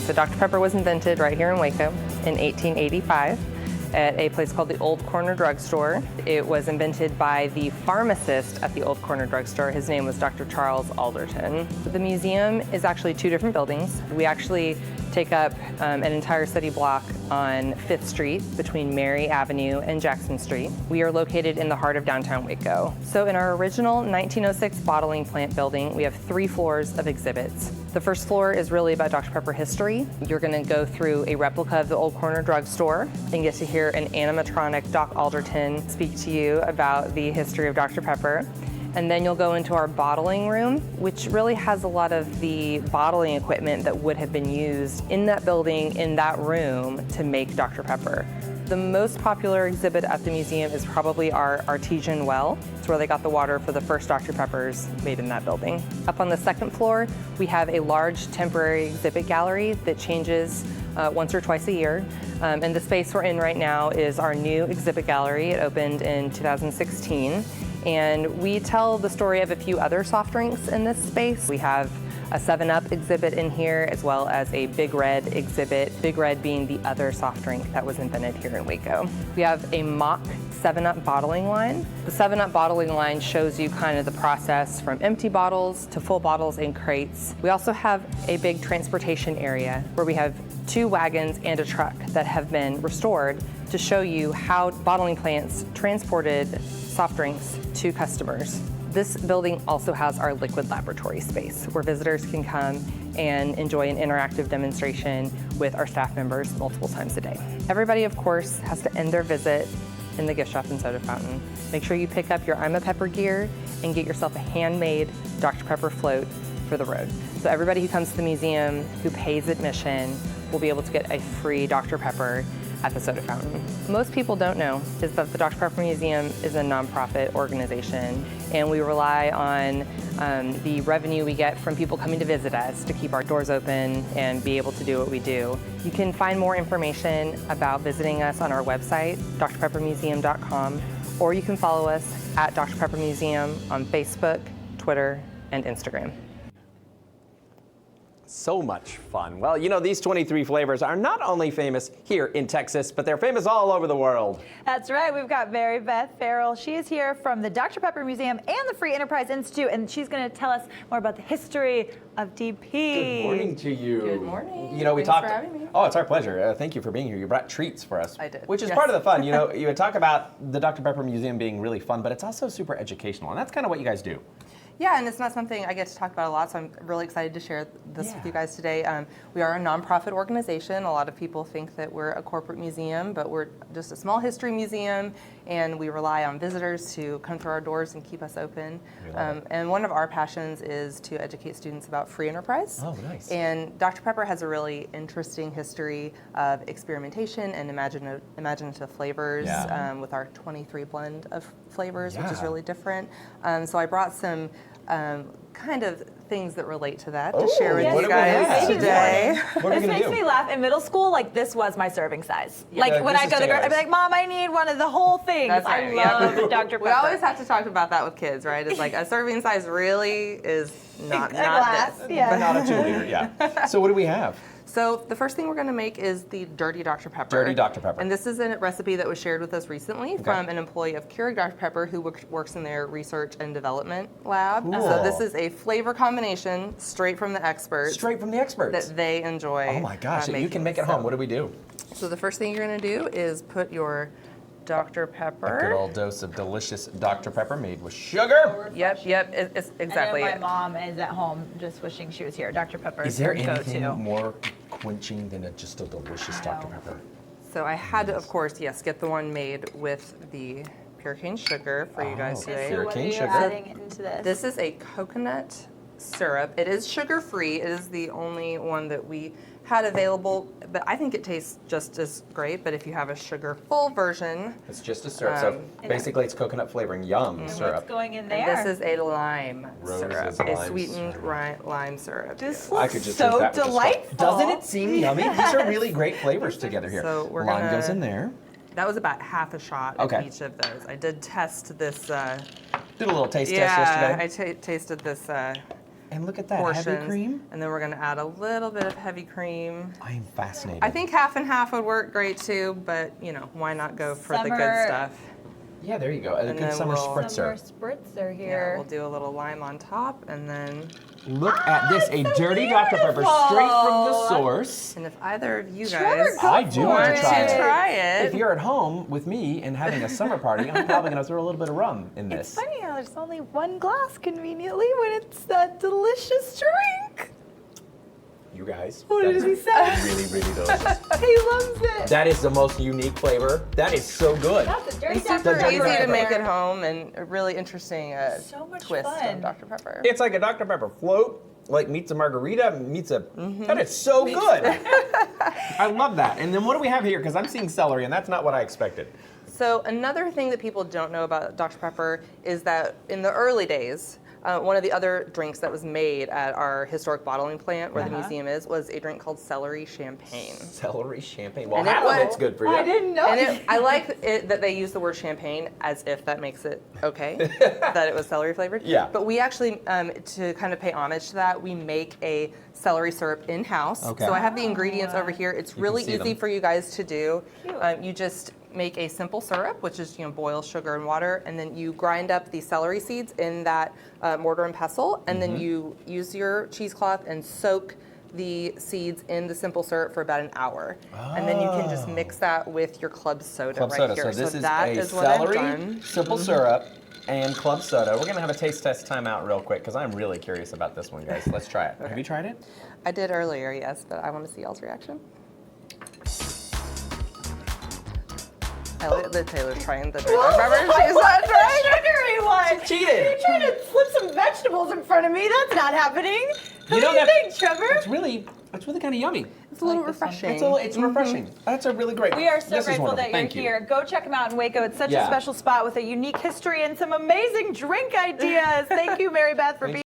So Dr. Pepper was invented right here in Waco in 1885 at a place called the Old Corner Drugstore. It was invented by the pharmacist at the Old Corner Drugstore. His name was Dr. Charles Alderton. The museum is actually two different buildings. We actually take up an entire city block on 5th Street between Mary Avenue and Jackson Street. We are located in the heart of downtown Waco. So in our original 1906 bottling plant building, we have 3 floors of exhibits. The first floor is really about Dr. Pepper history. You're gonna go through a replica of the Old Corner Drugstore and get to hear an animatronic Doc Alderton speak to you about the history of Dr. Pepper. And then you'll go into our bottling room, which really has a lot of the bottling equipment that would have been used in that building, in that room, to make Dr. Pepper. The most popular exhibit at the museum is probably our artesian well. It's where they got the water for the first Dr. Peppers made in that building. Up on the second floor, we have a large temporary exhibit gallery that changes once or twice a year. And the space we're in right now is our new exhibit gallery. It opened in 2016. And we tell the story of a few other soft drinks in this space. We have a 7-Up exhibit in here, as well as a Big Red exhibit, Big Red being the other soft drink that was invented here in Waco. We have a mock 7-Up bottling line. The 7-Up bottling line shows you kind of the process from empty bottles to full bottles in crates. We also have a big transportation area where we have 2 wagons and a truck that have been restored to show you how bottling plants transported soft drinks to customers. This building also has our liquid laboratory space where visitors can come and enjoy an interactive demonstration with our staff members multiple times a day. Everybody, of course, has to end their visit in the gift shop and soda fountain. Make sure you pick up your I'm a Pepper gear and get yourself a handmade Dr. Pepper float for the road. So everybody who comes to the museum who pays admission will be able to get a free Dr. Pepper at the soda fountain. Most people don't know is that the Dr. Pepper Museum is a nonprofit organization, and we rely on the revenue we get from people coming to visit us to keep our doors open and be able to do what we do. You can find more information about visiting us on our website, drpeppermuseum.com, or you can follow us at Dr. Pepper Museum on Facebook, Twitter, and Instagram. So much fun. Well, you know, these 23 flavors are not only famous here in Texas, but they're famous all over the world. That's right. We've got Mary Beth Farrell. She is here from the Dr. Pepper Museum and the Free Enterprise Institute, and she's going to tell us more about the history of DP. Good morning to you. Good morning. You know, we Thanks talked. for having me. Oh, it's our pleasure. Thank you for being here. You brought treats for us. I did. Which is Yes. part of the fun. You know, you talk about the Dr. Pepper Museum being really fun, but it's also super educational, and that's kind of what you guys do. Yeah, and it's not something I get to talk about a lot, so I'm really excited to share this with you guys today. We are a nonprofit organization. A lot of people think that we're a corporate museum, but we're just a small history museum, and we rely on visitors to come through our doors and keep us open. And one of our passions is to educate students about free enterprise. Oh, nice. And Dr. Pepper has a really interesting history of experimentation and imaginative flavors with our 23 blend of flavors, which is really different. So I brought some kind of things that relate to that to share with you guys today. What are we This going to makes do? me laugh. In middle school, like this was my serving size. Like when this I is go to the I'd be Taylor's. like, Mom, I need one of the whole things. That's I right, love yeah. Dr. Pepper. We always have to talk about that with kids, right? It's like a serving size really is not glass, this. yeah. But not a 2-liter, yeah. So what do we have? So the first thing we're going to make is the Dirty Dr. Pepper. Dirty Dr. Pepper. And this is a recipe that was shared with us recently from an employee of Keurig Dr. Pepper who works in their research and development lab. Cool. So this is a flavor combination straight from the experts. Straight from the experts. That they enjoy. Oh my gosh, you making. can make it home. What do we do? So the first thing you're going to do is put your Dr. Pepper. A good old dose of delicious Dr. Pepper made with sugar. Yep, it's exactly I it. know my mom is at home just wishing she was here. Dr. Pepper Is there her anything go-to. more quenching than just a delicious Dr. Pepper? So I had to, of course, yes, get the one made with the pure cane sugar for you guys today. Pure So what cane are you sugar. adding into this? This is a coconut syrup. It is sugar-free. It is the only one that we had available, but I think it tastes just as great. But if you have a sugar-full version, It's just a syrup. So basically it's coconut flavoring. Yum syrup. What's going in and there? this is a lime Rose's syrup, lime a sweetened syrup. lime syrup. This I looks could just so drink that with just delightful. Doesn't it seem yummy? These are really great flavors together here. So we're Lime gonna- goes in there. That was about half a shot of Okay. each of those. I did test this. Did a little taste test Yeah, yesterday. I tasted this And look at that, portions. heavy cream. And then we're gonna add a little bit of heavy cream. I am fascinated. I think half and half would work great too, but you know, why not go for the good stuff? Yeah, there you go. A And good then summer we'll- spritzer. Summer spritzer Yeah, here. we'll do a little lime on top, and then. Look at this, a so dirty Dr. Pepper beautiful. straight from the source. And if either of you Trevor, guys go I do want want to to try it. try it, If you're at home with me and having a summer party, I'm probably going to throw a little bit of rum in this. It's funny how there's only one glass conveniently when it's a delicious drink. You guys. What that did he is say? Really, really delicious. He loves it. That is the most unique flavor. That is so good. That's a dirty it's Dr. super Pepper easy right to make there. at home and a really interesting So much twist fun. on Dr. Pepper. It's like a Dr. Pepper float, like meets a margarita, meets a. That is so good. I love that. And then what do we have here? Because I'm seeing celery, and that's not what I expected. So another thing that people don't know about Dr. Pepper is that in the early days, one of the other drinks that was made at our historic bottling plant where the museum is was a drink called Celery Champagne. Celery champagne. Well, And it half of was- it's good for you. I didn't know. And I like it that they use the word champagne as if that makes it okay, that it was celery flavored. Yeah. But we actually, to kind of pay homage to that, we make a celery syrup in-house. Okay. So I have the ingredients over here. It's really see easy them. for you guys to do. Cute. You just make a simple syrup, which is boil sugar and water, and then you grind up the celery seeds in that mortar and pestle, and then you use your cheesecloth and soak the seeds in the simple syrup for about an hour. And then you can just mix that with your club soda Club right soda. here. So this is that a is what I've celery, done. simple syrup, and club soda. We're going to have a taste test time out real quick because I'm really curious about this one, guys. Let's try it. Have you tried it? I did earlier, yes, but I want to see y'all's reaction. I like that Taylor's trying the drink. Remember, she's not trying. Sugary one. Cheated. You're trying to slip some vegetables in front of me. That's not happening. What do you that- think, Trevor? It's really kind of yummy. It's a little like this one. refreshing. It's refreshing. That's a really great. We are so this is grateful wonderful. that you're Thank you. here. Go check them out in Waco. It's such a Yeah. special spot with a unique history and some amazing drink ideas. Thank you, Mary Beth, for being